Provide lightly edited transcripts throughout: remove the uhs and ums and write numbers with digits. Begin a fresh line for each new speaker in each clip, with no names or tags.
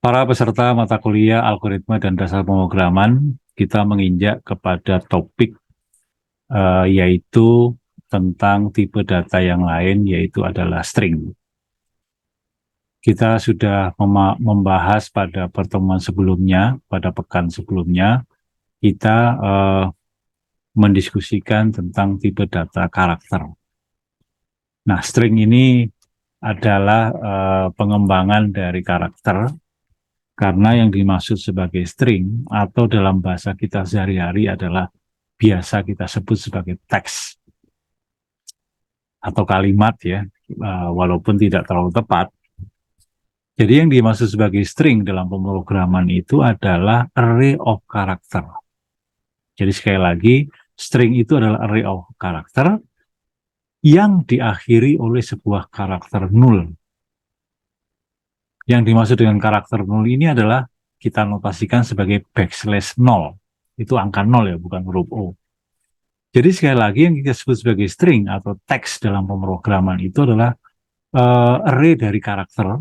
Para peserta mata kuliah algoritma dan dasar pemrograman, kita menginjak kepada topik yaitu tentang tipe data yang lain, yaitu adalah string. Kita sudah membahas pada pertemuan sebelumnya, pada pekan sebelumnya, kita mendiskusikan tentang tipe data karakter. Nah, string ini adalah pengembangan dari karakter. Karena yang dimaksud sebagai string atau dalam bahasa kita sehari-hari adalah biasa kita sebut sebagai teks atau kalimat ya, walaupun tidak terlalu tepat. Jadi yang dimaksud sebagai string dalam pemrograman itu adalah array of character. Jadi sekali lagi, string itu adalah array of character yang diakhiri oleh sebuah karakter null. Yang dimaksud dengan karakter null ini adalah kita notasikan sebagai backslash 0. Itu angka 0 ya, bukan huruf O. Jadi sekali lagi yang kita sebut sebagai string atau teks dalam pemrograman itu adalah array dari karakter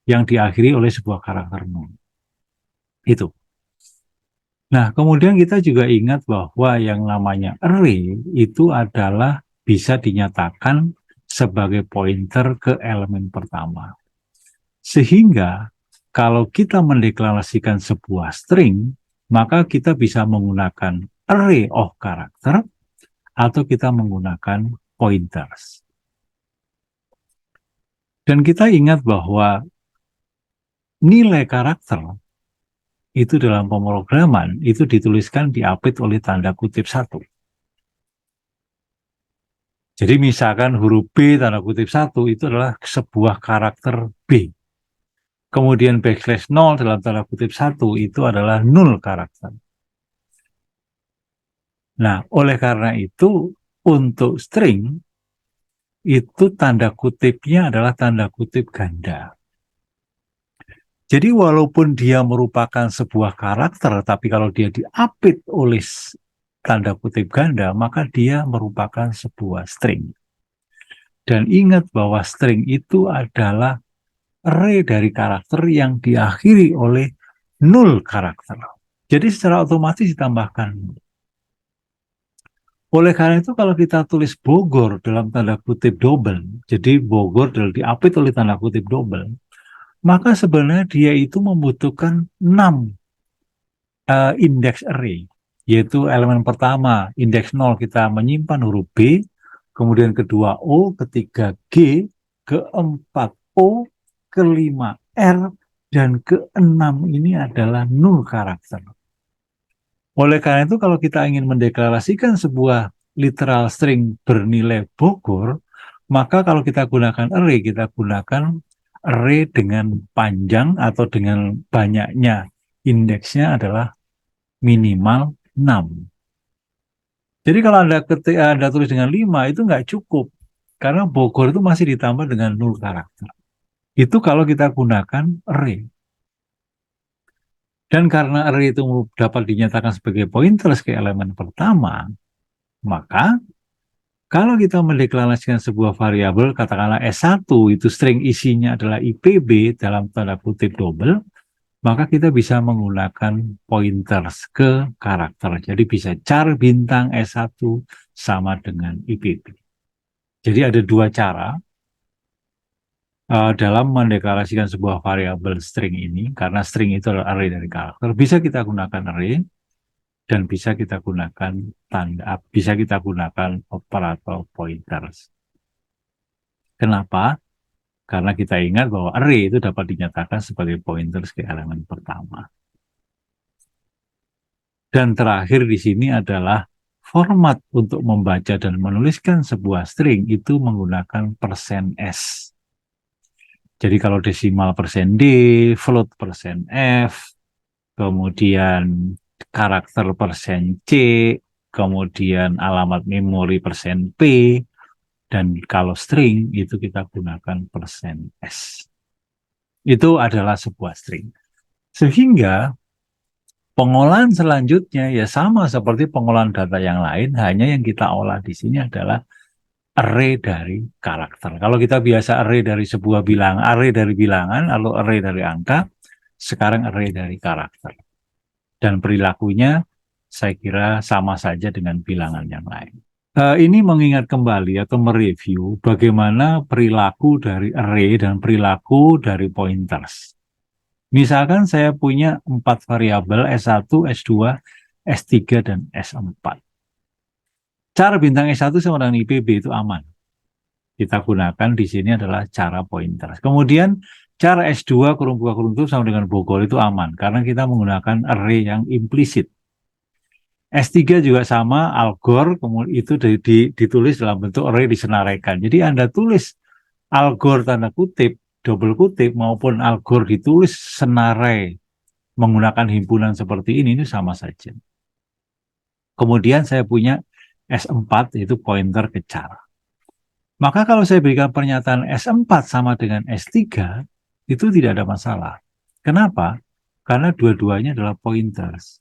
yang diakhiri oleh sebuah karakter null. Itu. Nah, kemudian kita juga ingat bahwa yang namanya array itu adalah bisa dinyatakan sebagai pointer ke elemen pertama. Sehingga kalau kita mendeklarasikan sebuah string, maka kita bisa menggunakan array of character atau kita menggunakan pointers. Dan kita ingat bahwa nilai karakter itu dalam pemrograman itu dituliskan diapit oleh tanda kutip 1. Jadi misalkan huruf B tanda kutip 1 itu adalah sebuah karakter B. Kemudian backslash 0 dalam tanda kutip 1 itu adalah null karakter. Nah, oleh karena itu untuk string itu tanda kutipnya adalah tanda kutip ganda. Jadi walaupun dia merupakan sebuah karakter, tapi kalau dia diapit oleh tanda kutip ganda, maka dia merupakan sebuah string. Dan ingat bahwa string itu adalah array dari karakter yang diakhiri oleh null karakter. Jadi secara otomatis ditambahkan. Oleh karena itu kalau kita tulis Bogor dalam tanda kutip double, jadi Bogor diapit oleh tanda kutip double, maka sebenarnya dia itu membutuhkan 6 index array, yaitu elemen pertama, indeks 0 kita menyimpan huruf B, kemudian kedua O, ketiga G, keempat O, kelima R, dan keenam ini adalah null karakter. Oleh karena itu kalau kita ingin mendeklarasikan sebuah literal string bernilai Bogor, maka kalau kita gunakan array, kita gunakan array dengan panjang atau dengan banyaknya indeksnya adalah minimal 6. Jadi kalau Anda tulis dengan 5 itu nggak cukup. Karena Bogor itu masih ditambah dengan null karakter. Itu kalau kita gunakan array. Dan karena array itu dapat dinyatakan sebagai pointers ke elemen pertama, maka kalau kita mendeklarasikan sebuah variabel, katakanlah S1, itu string isinya adalah IPB dalam tanda kutip double, maka kita bisa menggunakan pointers ke karakter. Jadi bisa char bintang S1 sama dengan IPB. Jadi ada dua cara dalam mendeklarasikan sebuah variabel string ini, karena string itu adalah array dari karakter, bisa kita gunakan array, dan bisa kita gunakan bisa kita gunakan operator pointers. Kenapa? Karena kita ingat bahwa array itu dapat dinyatakan sebagai pointers ke elemen pertama. Dan terakhir di sini adalah format untuk membaca dan menuliskan sebuah string itu menggunakan %s. Jadi kalau desimal %d, float %f, kemudian karakter %c, kemudian alamat memori %p, dan kalau string itu kita gunakan %s. Itu adalah sebuah string. Sehingga pengolahan selanjutnya ya sama seperti pengolahan data yang lain, hanya yang kita olah di sini adalah array dari karakter. Kalau kita biasa array dari sebuah bilangan, array dari bilangan, lalu array dari angka, sekarang array dari karakter. Dan perilakunya saya kira sama saja dengan bilangan yang lain. Ini mengingat kembali atau mereview bagaimana perilaku dari array dan perilaku dari pointers. Misalkan saya punya 4 variabel S1, S2, S3, dan S4. Cara bintang S1 sama dengan IPB itu aman. Kita gunakan di sini adalah cara pointers. Kemudian cara S2 kurung buka kurung tutup sama dengan Bogor itu aman karena kita menggunakan array yang implisit. S3 juga sama, algor, kemudian itu ditulis dalam bentuk array disenaraikan. Jadi Anda tulis algor tanda kutip, double kutip, maupun algor ditulis senarai menggunakan himpunan seperti ini sama saja. Kemudian saya punya S4, yaitu pointer ke cara. Maka kalau saya berikan pernyataan S4 sama dengan S3, itu tidak ada masalah. Kenapa? Karena dua-duanya adalah pointers.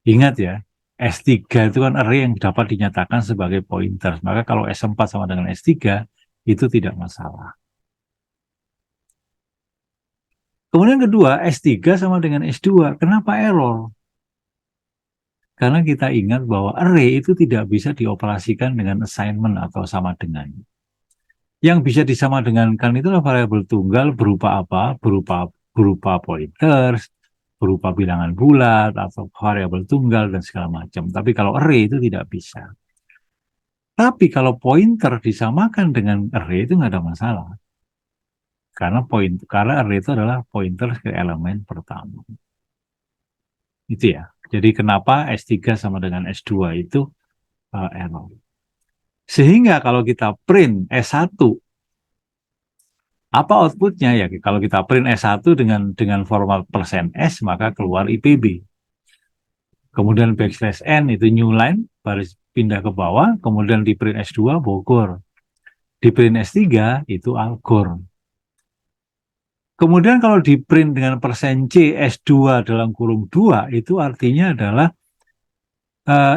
Ingat ya, S3 itu kan array yang dapat dinyatakan sebagai pointers. Maka kalau S4 sama dengan S3, itu tidak masalah. Kemudian kedua, S3 sama dengan S2. Kenapa error? Karena kita ingat bahwa array itu tidak bisa dioperasikan dengan assignment atau sama dengan. Yang bisa disama dengankan itu adalah variabel tunggal berupa apa? Berupa pointers, berupa bilangan bulat, atau variabel tunggal, dan segala macam. Tapi kalau array itu tidak bisa. Tapi kalau pointer disamakan dengan array itu nggak ada masalah. Karena array itu adalah pointer ke elemen pertama. Itu ya. Jadi kenapa S3 sama dengan S2 itu error. Sehingga kalau kita print S1, apa outputnya? Ya kalau kita print S1 dengan format %S, maka keluar IPB. Kemudian backslash N itu new line, baris pindah ke bawah, kemudian di print S2 Bogor. Di print S3 itu algor. Kemudian kalau di print dengan %C S2 dalam kurung 2, itu artinya adalah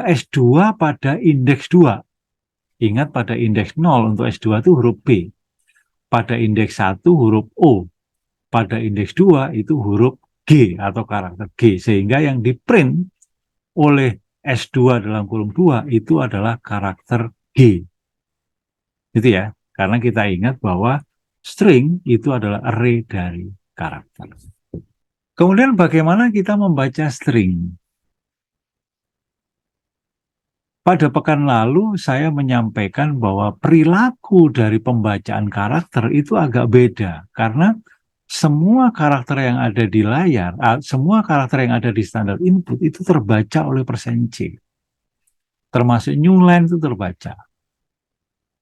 S2 pada indeks 2. Ingat pada indeks 0 untuk S2 itu huruf B. Pada indeks 1 huruf O. Pada indeks 2 itu huruf G atau karakter G. Sehingga yang di print oleh S2 dalam kurung 2 itu adalah karakter G. Gitu ya. Karena kita ingat bahwa string itu adalah array dari karakter. Kemudian bagaimana kita membaca string? Pada pekan lalu saya menyampaikan bahwa perilaku dari pembacaan karakter itu agak beda karena semua karakter yang ada di layar, semua karakter yang ada di standar input itu terbaca oleh %C. Termasuk new line itu terbaca.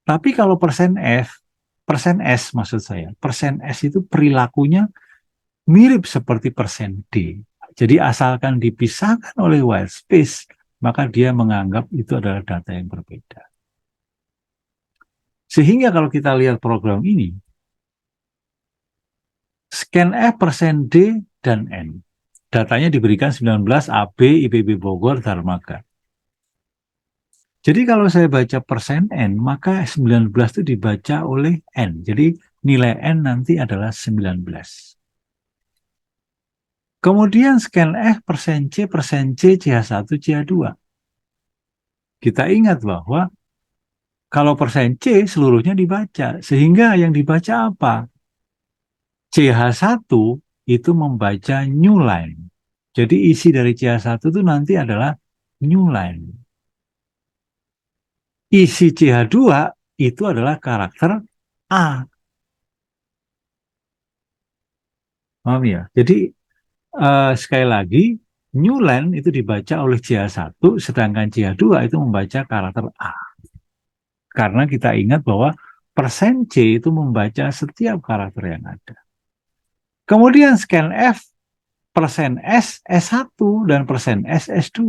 Tapi kalau %S maksud saya, %S itu perilakunya mirip seperti %D. Jadi asalkan dipisahkan oleh white space, maka dia menganggap itu adalah data yang berbeda. Sehingga kalau kita lihat program ini, scanf %D dan N. Datanya diberikan 19 AB, IPB Bogor, Dharmaka. Jadi kalau saya baca %N, maka 19 itu dibaca oleh N. Jadi nilai N nanti adalah 19. Kemudian scanf %C, CH1, CH2. Kita ingat bahwa kalau %C seluruhnya dibaca, sehingga yang dibaca apa? CH1 itu membaca new line. Jadi isi dari CH1 itu nanti adalah new line. Isi CH2 itu adalah karakter A. Paham ya? Jadi sekali lagi, new line itu dibaca oleh CH1, sedangkan CH2 itu membaca karakter A. Karena kita ingat bahwa %C itu membaca setiap karakter yang ada. Kemudian scanf %S S1 dan %S S2.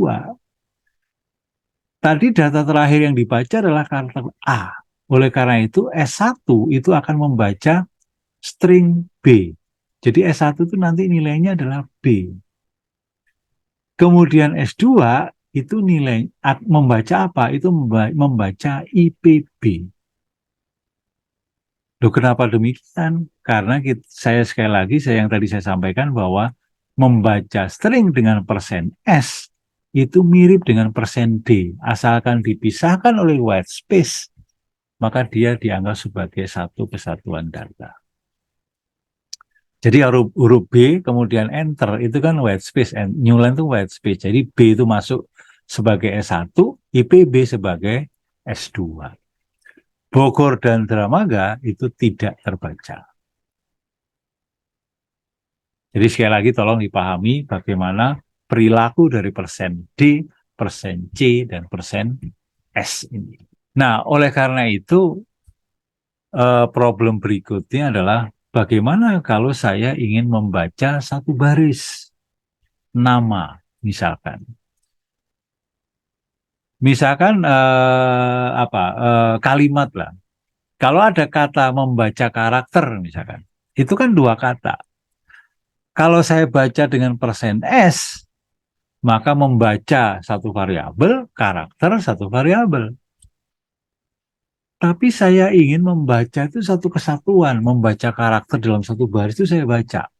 Tadi data terakhir yang dibaca adalah karakter A. Oleh karena itu S1 itu akan membaca string B. Jadi S1 itu nanti nilainya adalah B. Kemudian S2 itu nilai membaca apa? Itu membaca IPB. Loh, kenapa demikian? Karena saya sekali lagi, yang tadi saya sampaikan bahwa membaca string dengan persen S itu mirip dengan persen D. Asalkan dipisahkan oleh white space, maka dia dianggap sebagai satu kesatuan data. Jadi huruf B kemudian enter itu kan white space, new line itu white space. Jadi B itu masuk sebagai S1, IPB sebagai S2. Bogor dan Dramaga itu tidak terbaca. Jadi sekali lagi tolong dipahami bagaimana perilaku dari persen D, persen C, dan persen S ini. Nah, oleh karena itu problem berikutnya adalah bagaimana kalau saya ingin membaca satu baris nama, misalkan. Misalkan kalimat lah. Kalau ada kata membaca karakter misalkan, itu kan dua kata. Kalau saya baca dengan persen S, maka membaca satu variabel, karakter satu variabel. Tapi saya ingin membaca itu satu kesatuan, membaca karakter dalam satu baris itu saya baca.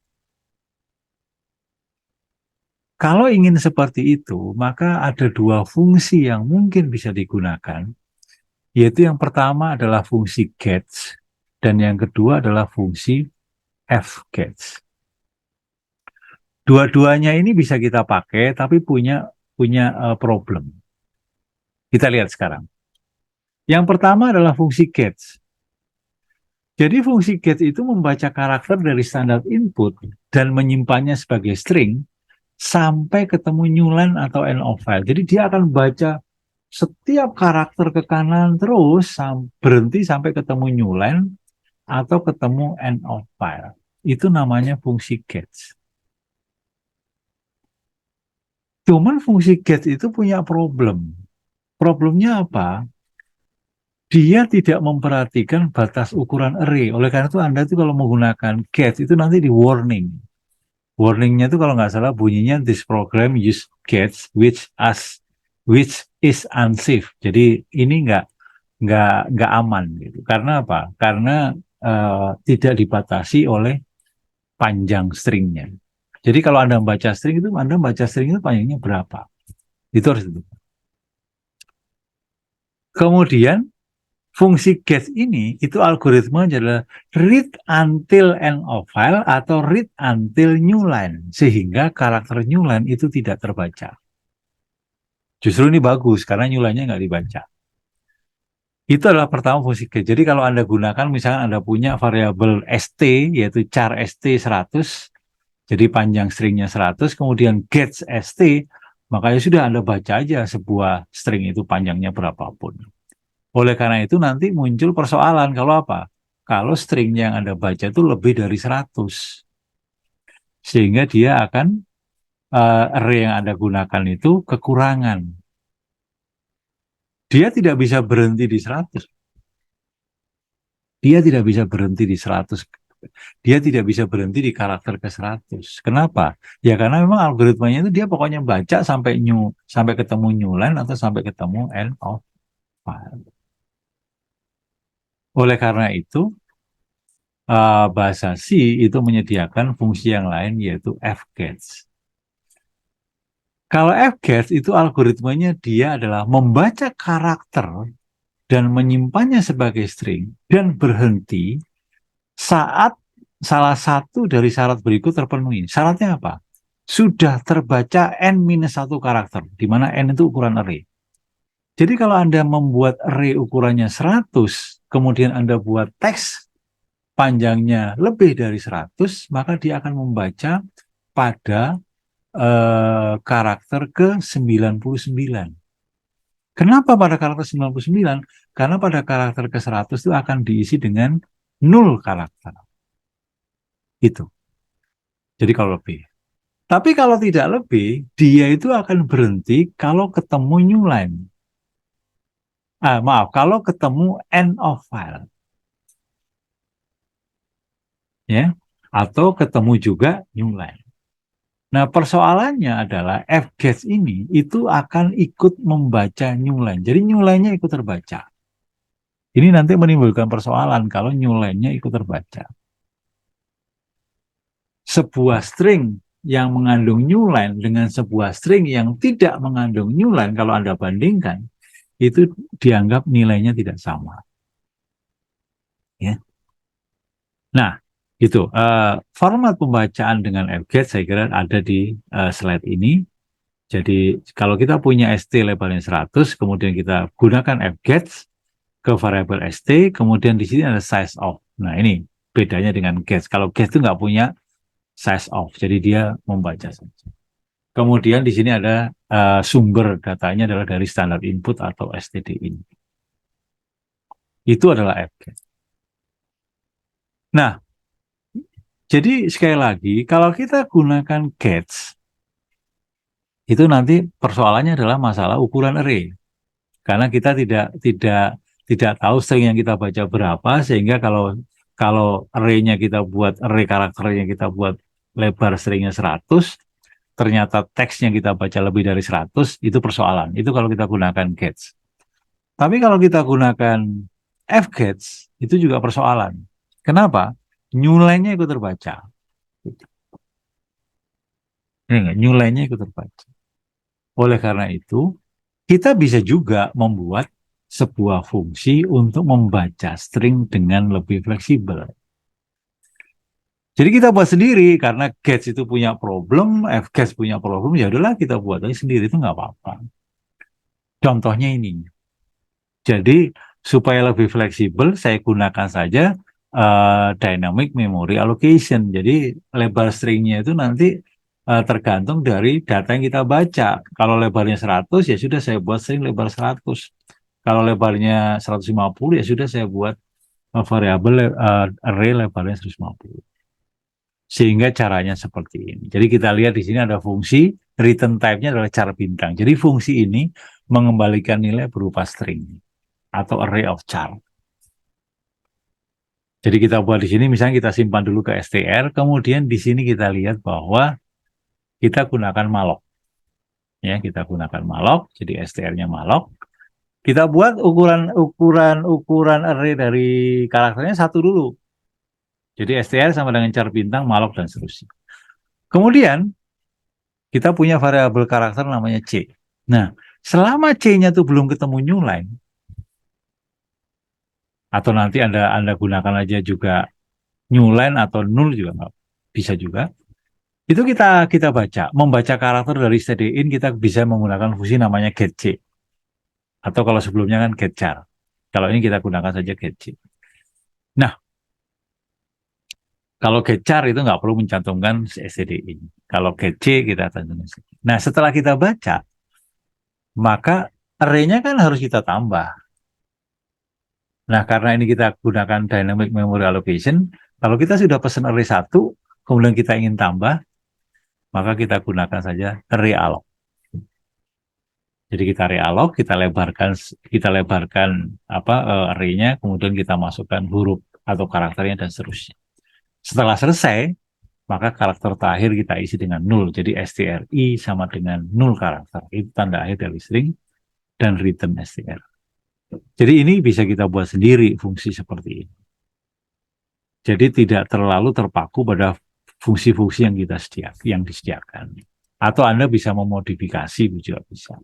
Kalau ingin seperti itu, maka ada dua fungsi yang mungkin bisa digunakan, yaitu yang pertama adalah fungsi gets, dan yang kedua adalah fungsi fgets. Dua-duanya ini bisa kita pakai, tapi punya problem. Kita lihat sekarang. Yang pertama adalah fungsi gets. Jadi fungsi get itu membaca karakter dari standar input dan menyimpannya sebagai string sampai ketemu new line atau end of file. Jadi dia akan baca setiap karakter ke kanan terus berhenti sampai ketemu new line atau ketemu end of file. Itu namanya fungsi get. Cuman fungsi get itu punya problem. Problemnya apa? Dia tidak memperhatikan batas ukuran array. Oleh karena itu Anda itu kalau menggunakan get itu nanti di warning. Warningnya itu kalau nggak salah bunyinya this program use gets which is unsafe. Jadi ini nggak aman gitu. Karena apa? Karena tidak dibatasi oleh panjang stringnya. Jadi kalau Anda membaca string itu Anda membaca string itu panjangnya berapa? Itu harus itu. Kemudian fungsi get ini itu algoritma adalah read until end of file atau read until new line sehingga karakter new line itu tidak terbaca. Justru ini bagus karena new line-nya nggak dibaca. Itu adalah pertama fungsi get. Jadi kalau Anda gunakan misalnya Anda punya variabel st yaitu char st 100, jadi panjang stringnya 100, kemudian gets st, maka ya sudah Anda baca aja sebuah string itu panjangnya berapapun. Oleh karena itu nanti muncul persoalan kalau apa? Kalau string yang Anda baca itu lebih dari 100. Sehingga dia akan array yang Anda gunakan itu kekurangan. Dia tidak bisa berhenti di 100. Dia tidak bisa berhenti di 100. Dia tidak bisa berhenti di karakter ke 100. Kenapa? Ya karena memang algoritmanya itu dia pokoknya baca sampai ketemu new line atau sampai ketemu end of file. Oleh karena itu bahasa C itu menyediakan fungsi yang lain yaitu fgets. Kalau fgets itu algoritmanya dia adalah membaca karakter dan menyimpannya sebagai string dan berhenti saat salah satu dari syarat berikut terpenuhi. Syaratnya apa? Sudah terbaca n-1 karakter, di mana n itu ukuran array. Jadi kalau Anda membuat array ukurannya 100, kemudian Anda buat teks panjangnya lebih dari 100, maka dia akan membaca pada karakter ke-99. Kenapa pada karakter 99? Karena pada karakter ke-100 itu akan diisi dengan 0 karakter. Itu. Jadi kalau lebih. Tapi kalau tidak lebih, dia itu akan berhenti kalau ketemu new line. Kalau ketemu end of file. Ya, atau ketemu juga new line. Nah, persoalannya adalah fgets ini itu akan ikut membaca new line. Jadi new line-nya ikut terbaca. Ini nanti menimbulkan persoalan kalau newline-nya ikut terbaca. Sebuah string yang mengandung newline dengan sebuah string yang tidak mengandung newline, kalau Anda bandingkan, itu dianggap nilainya tidak sama. Ya. Nah, itu format pembacaan dengan FGET saya kira ada di slide ini. Jadi kalau kita punya ST lebarnya 100, kemudian kita gunakan FGET ke variabel ST, kemudian di sini ada size of. Nah, ini bedanya dengan GET. Kalau GET itu nggak punya size of, jadi dia membaca saja. Kemudian di sini ada sumber datanya adalah dari standar input atau stdin. Itu adalah FGET. Nah, jadi sekali lagi, kalau kita gunakan GET, itu nanti persoalannya adalah masalah ukuran array. Karena kita tidak tahu string yang kita baca berapa, sehingga kalau array-nya kita buat, array karakternya kita buat lebar stringnya 100, ternyata teksnya kita baca lebih dari 100, itu persoalan. Itu kalau kita gunakan gets. Tapi kalau kita gunakan fgets, itu juga persoalan. Kenapa? Newline-nya ikut terbaca. Newline-nya ikut terbaca. Oleh karena itu, kita bisa juga membuat sebuah fungsi untuk membaca string dengan lebih fleksibel. Jadi kita buat sendiri karena gets itu punya problem, fgets punya problem, ya udahlah kita buat aja sendiri, itu nggak apa-apa. Contohnya ini. Jadi supaya lebih fleksibel, saya gunakan saja dynamic memory allocation. Jadi lebar stringnya itu nanti tergantung dari data yang kita baca. Kalau lebarnya 100, ya sudah saya buat string lebar 100. Kalau lebarnya 150, ya sudah saya buat variabel array lebarnya 150. Sehingga caranya seperti ini. Jadi kita lihat di sini ada fungsi, return type-nya adalah char bintang. Jadi fungsi ini mengembalikan nilai berupa string atau array of char. Jadi kita buat di sini, misalnya kita simpan dulu ke str, kemudian di sini kita lihat bahwa kita gunakan malloc. Ya, kita gunakan malloc, jadi str-nya malloc. Kita buat ukuran array dari karakternya satu dulu. Jadi str sama dengan char bintang, malloc, dan seterusnya. Kemudian kita punya variabel karakter namanya c. Nah, selama c-nya tuh belum ketemu newline, atau nanti Anda gunakan aja juga newline atau null juga bisa juga. Itu kita baca, membaca karakter dari stdin kita bisa menggunakan fungsi namanya getC. Atau kalau sebelumnya kan getChar. Kalau ini kita gunakan saja getC. Nah, kalau getChar itu nggak perlu mencantumkan stdin. Kalau getC kita cantumkan. Nah, setelah kita baca, maka array-nya kan harus kita tambah. Nah, karena ini kita gunakan dynamic memory allocation, kalau kita sudah pesan array 1, kemudian kita ingin tambah, maka kita gunakan saja array alloc. Jadi kita realog, kita lebarkan array-nya, kemudian kita masukkan huruf atau karakternya dan seterusnya. Setelah selesai, maka karakter terakhir kita isi dengan 0. Jadi stri sama dengan 0 karakter. Itu tanda akhir dari string dan return str. Jadi ini bisa kita buat sendiri fungsi seperti ini. Jadi tidak terlalu terpaku pada fungsi-fungsi yang disediakan. Atau Anda bisa memodifikasi juga bisa.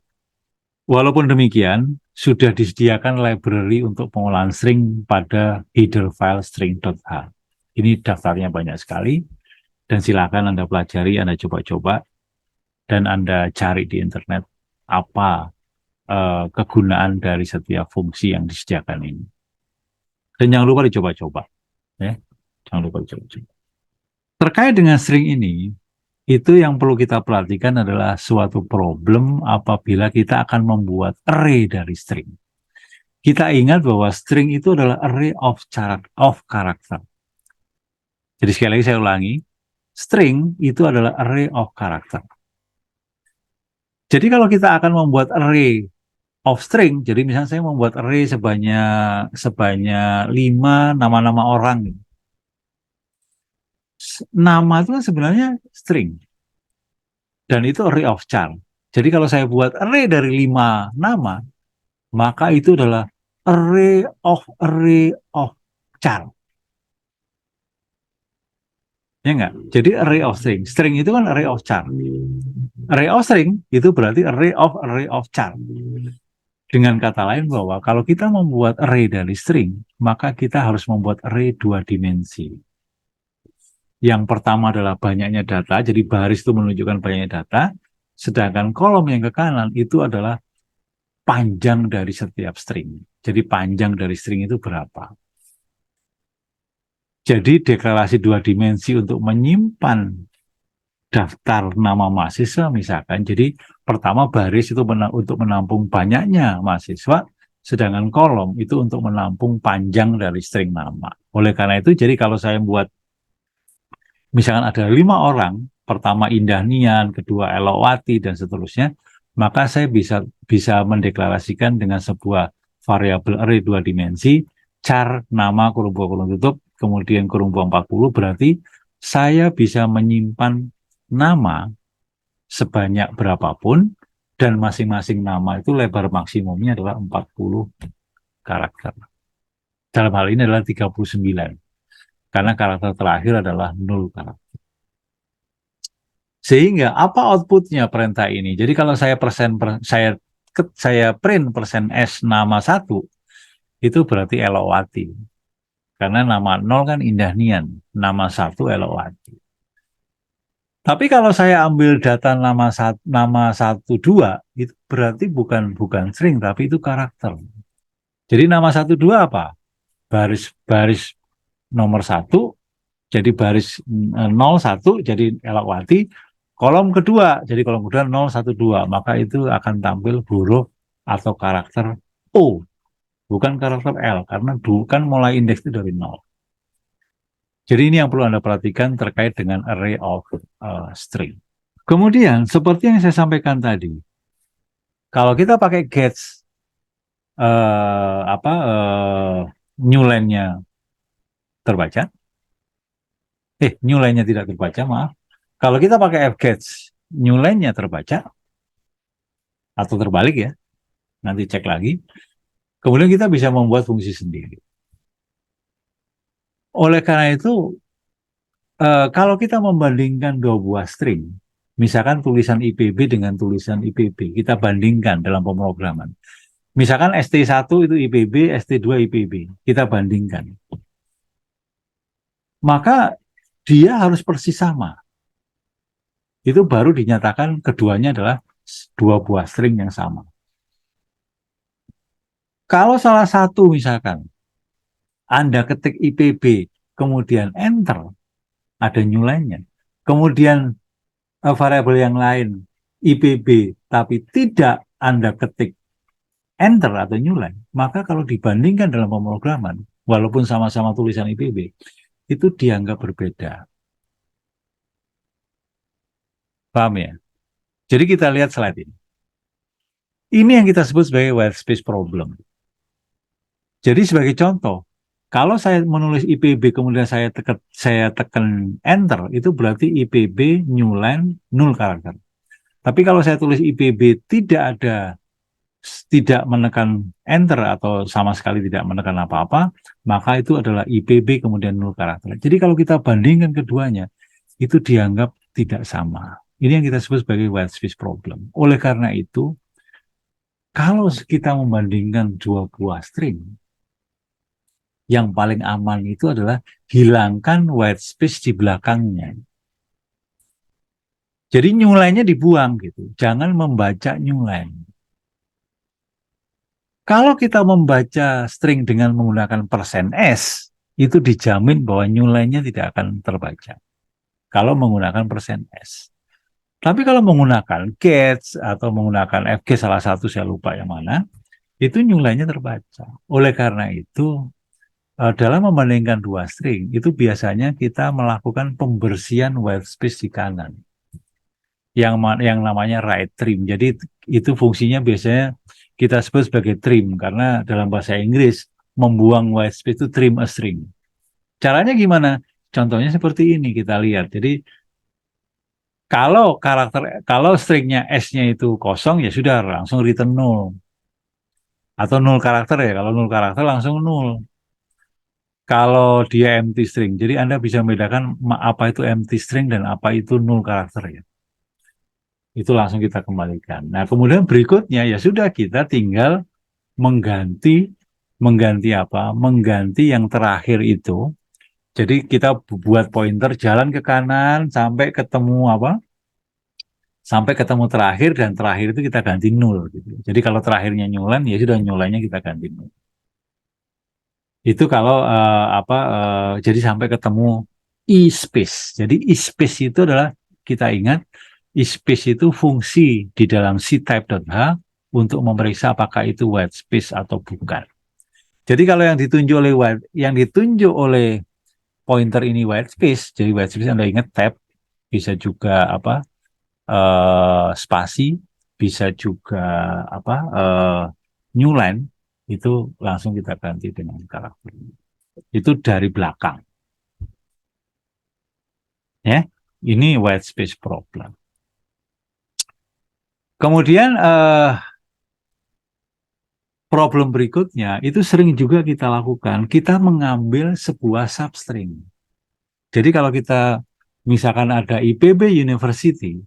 Walaupun demikian, sudah disediakan library untuk pengolahan string pada header file string.h. Ini daftarnya banyak sekali, dan silakan Anda pelajari, Anda coba-coba, dan Anda cari di internet apa kegunaan dari setiap fungsi yang disediakan ini. Dan jangan lupa dicoba-coba. Ya. Jangan lupa dicoba-coba. Terkait dengan string ini, itu yang perlu kita perhatikan adalah suatu problem apabila kita akan membuat array dari string. Kita ingat bahwa string itu adalah array of character. Jadi sekali lagi saya ulangi, string itu adalah array of character. Jadi kalau kita akan membuat array of string, jadi misalnya saya membuat array sebanyak 5 nama-nama orang. Nama itu kan sebenarnya string. Dan itu array of char. Jadi kalau saya buat array dari 5 nama, maka itu adalah array of char. Ya enggak? Jadi array of string. String itu kan array of char. Array of string itu berarti array of char. Dengan kata lain bahwa kalau kita membuat array dari string, maka kita harus membuat array 2 dimensi. Yang pertama adalah banyaknya data, jadi baris itu menunjukkan banyaknya data, sedangkan kolom yang ke kanan itu adalah panjang dari setiap string. Jadi panjang dari string itu berapa. Jadi deklarasi 2 dimensi untuk menyimpan daftar nama mahasiswa misalkan. Jadi pertama baris itu untuk menampung banyaknya mahasiswa, sedangkan kolom itu untuk menampung panjang dari string nama. Oleh karena itu, jadi kalau saya buat misalkan ada 5 orang, pertama Indah Nian, kedua Elowati, dan seterusnya, maka saya bisa mendeklarasikan dengan sebuah variabel array 2 dimensi, char nama kurung tutup, kemudian kurung 40, berarti saya bisa menyimpan nama sebanyak berapapun, dan masing-masing nama itu lebar maksimumnya adalah 40 karakter. Dalam hal ini adalah 39, karena karakter terakhir adalah 0 karakter. Sehingga apa outputnya perintah ini? Jadi kalau saya print persen S nama 1, itu berarti Elowati. Karena nama 0 kan Indah Nian, nama 1 Elowati. Tapi kalau saya ambil data nama 1, 2, itu berarti bukan string, tapi itu karakter. Jadi nama 1, 2 apa? Baris nomor 1, jadi baris 0, 1, jadi Elowati. Kolom kedua, jadi kolom kedua 0, 1, 2, maka itu akan tampil huruf atau karakter O, bukan karakter L, karena kan mulai indeks itu dari 0. Jadi ini yang perlu Anda perhatikan terkait dengan array of string. Kemudian, seperti yang saya sampaikan tadi, kalau kita pakai gets, new line-nya terbaca, new line-nya tidak terbaca, maaf. Kalau kita pakai fgets, new line-nya terbaca, atau terbalik ya, nanti cek lagi. Kemudian kita bisa membuat fungsi sendiri. Oleh karena itu, kalau kita membandingkan 2 buah string, misalkan tulisan IPB dengan tulisan IPB, kita bandingkan dalam pemrograman. Misalkan ST1 itu IPB, ST2 IPB, kita bandingkan. Maka dia harus persis sama. Itu baru dinyatakan keduanya adalah 2 buah string yang sama. Kalau salah satu misalkan Anda ketik IPB, kemudian enter, ada new line-nya. Kemudian variabel yang lain IPB, tapi tidak Anda ketik enter atau new line, maka kalau dibandingkan dalam pemrograman, walaupun sama-sama tulisan IPB, itu dianggap berbeda. Paham ya? Jadi kita lihat slide ini. Ini yang kita sebut sebagai white space problem. Jadi sebagai contoh, kalau saya menulis IPB kemudian saya tekan enter, itu berarti IPB new line 0 karakter. Tapi kalau saya tulis IPB tidak menekan enter atau sama sekali tidak menekan apa-apa, maka itu adalah IPB kemudian 0 karakter. Jadi kalau kita bandingkan keduanya, itu dianggap tidak sama. Ini yang kita sebut sebagai white space problem. Oleh karena itu, kalau kita membandingkan 2 buah string, yang paling aman itu adalah hilangkan white space di belakangnya. Jadi new line-nya dibuang gitu. Jangan membaca new line. Kalau kita membaca string dengan menggunakan persen %s, itu dijamin bahwa new line-nya tidak akan terbaca. Kalau menggunakan persen %s. Tapi kalau menggunakan gets atau menggunakan fg salah satu, saya lupa yang mana, itu new line-nya terbaca. Oleh karena itu, dalam membandingkan 2 string, itu biasanya kita melakukan pembersihan white space di kanan. Yang namanya right trim. Jadi itu fungsinya biasanya kita sebut sebagai trim, karena dalam bahasa Inggris membuang white space itu trim a string. Caranya gimana? Contohnya seperti ini, kita lihat. Jadi kalau stringnya S-nya itu kosong, ya sudah langsung return 0. Atau nol karakter ya, kalau nol karakter langsung nol. Kalau dia empty string, jadi Anda bisa membedakan apa itu empty string dan apa itu nol karakter ya. Itu langsung kita kembalikan. Nah, kemudian berikutnya ya sudah kita tinggal mengganti mengganti apa? Mengganti yang terakhir itu. Jadi kita buat pointer jalan ke kanan sampai ketemu apa? Sampai ketemu terakhir dan terakhir itu kita ganti nol gitu. Jadi kalau terakhirnya nyulan ya sudah nyulannya kita ganti nol. Itu kalau jadi sampai ketemu e-space. Jadi e-space itu adalah kita ingat e-space itu fungsi di dalam C-type.h untuk memeriksa apakah itu white space atau bukan. Jadi kalau yang ditunjuk oleh pointer ini white space, jadi white space Anda ingat tab, bisa juga apa spasi, bisa juga apa new line, itu langsung kita ganti dengan karakter. Itu dari belakang. Ya, ini white space problem. Kemudian problem berikutnya itu sering juga kita lakukan. Kita mengambil sebuah substring. Jadi kalau kita misalkan ada IPB University,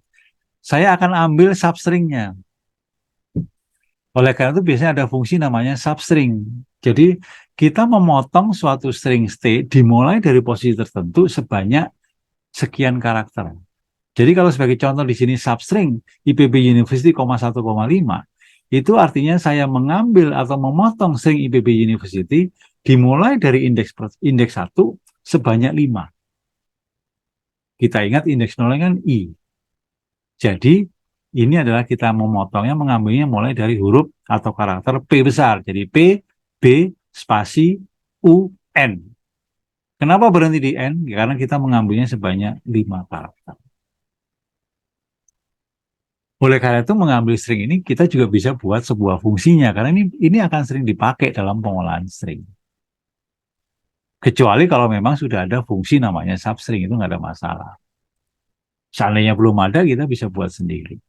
saya akan ambil substringnya. Oleh karena itu biasanya ada fungsi namanya substring. Jadi kita memotong suatu string state dimulai dari posisi tertentu sebanyak sekian karakter. Jadi kalau sebagai contoh di sini substring IPB University, 1,5 itu artinya saya mengambil atau memotong string IPB University dimulai dari indeks 1 sebanyak 5. Kita ingat indeks 0 kan I. Jadi ini adalah kita memotongnya, mengambilnya mulai dari huruf atau karakter P besar. Jadi P, B, spasi, U, N. Kenapa berhenti di N? Karena kita mengambilnya sebanyak 5 karakter. Oleh karena itu mengambil string ini kita juga bisa buat sebuah fungsinya. Karena ini akan sering dipakai dalam pengolahan string. Kecuali kalau memang sudah ada fungsi namanya substring, itu nggak ada masalah. Seandainya belum ada, kita bisa buat sendiri.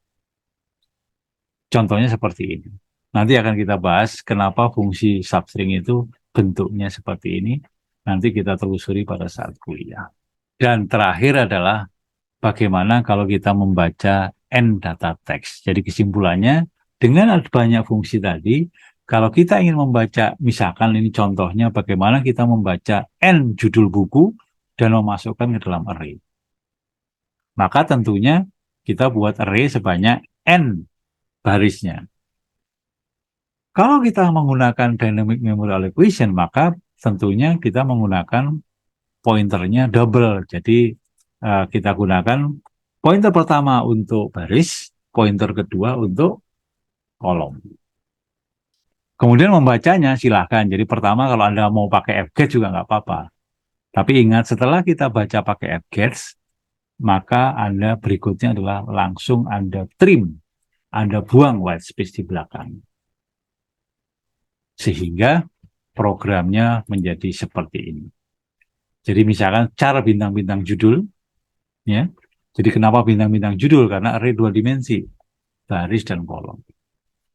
Contohnya seperti ini. Nanti akan kita bahas kenapa fungsi substring itu bentuknya seperti ini. Nanti kita telusuri pada saat kuliah. Dan terakhir adalah bagaimana kalau kita membaca N data text. Jadi kesimpulannya, dengan banyak fungsi tadi, kalau kita ingin membaca, misalkan ini contohnya bagaimana kita membaca N judul buku dan memasukkan ke dalam array. Maka tentunya kita buat array sebanyak N barisnya. Kalau kita menggunakan dynamic memory allocation, maka tentunya kita menggunakan pointernya double. Jadi kita gunakan pointer pertama untuk baris, pointer kedua untuk kolom. Kemudian membacanya silahkan. Jadi pertama kalau Anda mau pakai fget juga nggak apa-apa. Tapi ingat setelah kita baca pakai fget, maka Anda berikutnya adalah langsung Anda trim. Anda buang white space di belakang. Sehingga programnya menjadi seperti ini. Jadi misalkan cara bintang-bintang judul, ya. Jadi kenapa bintang-bintang judul? Karena array 2 dimensi, baris dan kolom.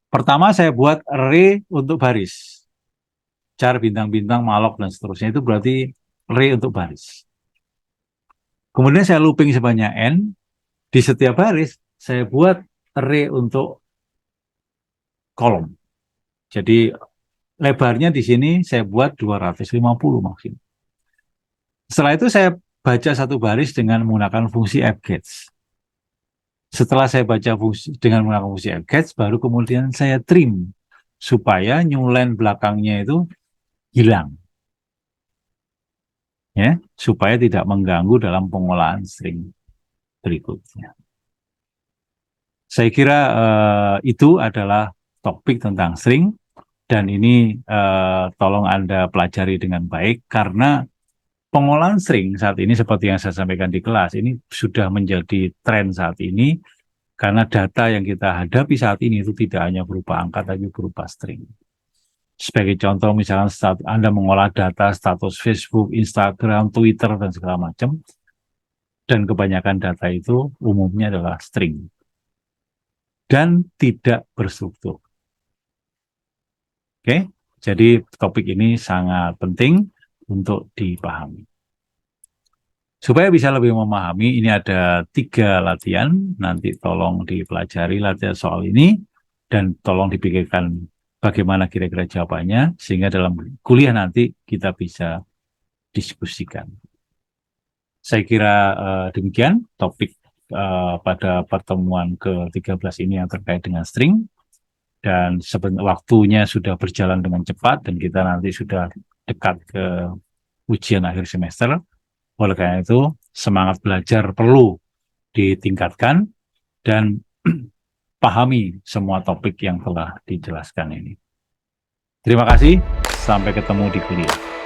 Pertama saya buat array untuk baris. Char bintang-bintang, malok, dan seterusnya itu berarti array untuk baris. Kemudian saya looping sebanyak n. Di setiap baris saya buat array untuk kolom. Jadi lebarnya di sini saya buat 250 maksimal. Setelah itu saya baca satu baris dengan menggunakan fungsi fgets. Setelah saya baca dengan menggunakan fungsi fgets, baru kemudian saya trim supaya new line belakangnya itu hilang. Ya, supaya tidak mengganggu dalam pengolahan string berikutnya. Saya kira itu adalah topik tentang string dan ini tolong Anda pelajari dengan baik karena pengolahan string saat ini seperti yang saya sampaikan di kelas ini sudah menjadi tren saat ini karena data yang kita hadapi saat ini itu tidak hanya berupa angka tapi berupa string. Sebagai contoh misalkan Anda mengolah data status Facebook, Instagram, Twitter dan segala macam dan kebanyakan data itu umumnya adalah string. Dan tidak berstruktur. Oke, jadi topik ini sangat penting untuk dipahami. Supaya bisa lebih memahami, ini ada 3 latihan, nanti tolong dipelajari latihan soal ini, dan tolong dipikirkan bagaimana kira-kira jawabannya, sehingga dalam kuliah nanti kita bisa diskusikan. Saya kira demikian topik pada pertemuan ke-13 ini yang terkait dengan string, dan waktunya sudah berjalan dengan cepat, dan kita nanti sudah dekat ke ujian akhir semester. Oleh karena itu, semangat belajar perlu ditingkatkan dan pahami semua topik yang telah dijelaskan ini. Terima kasih, sampai ketemu di kuliah.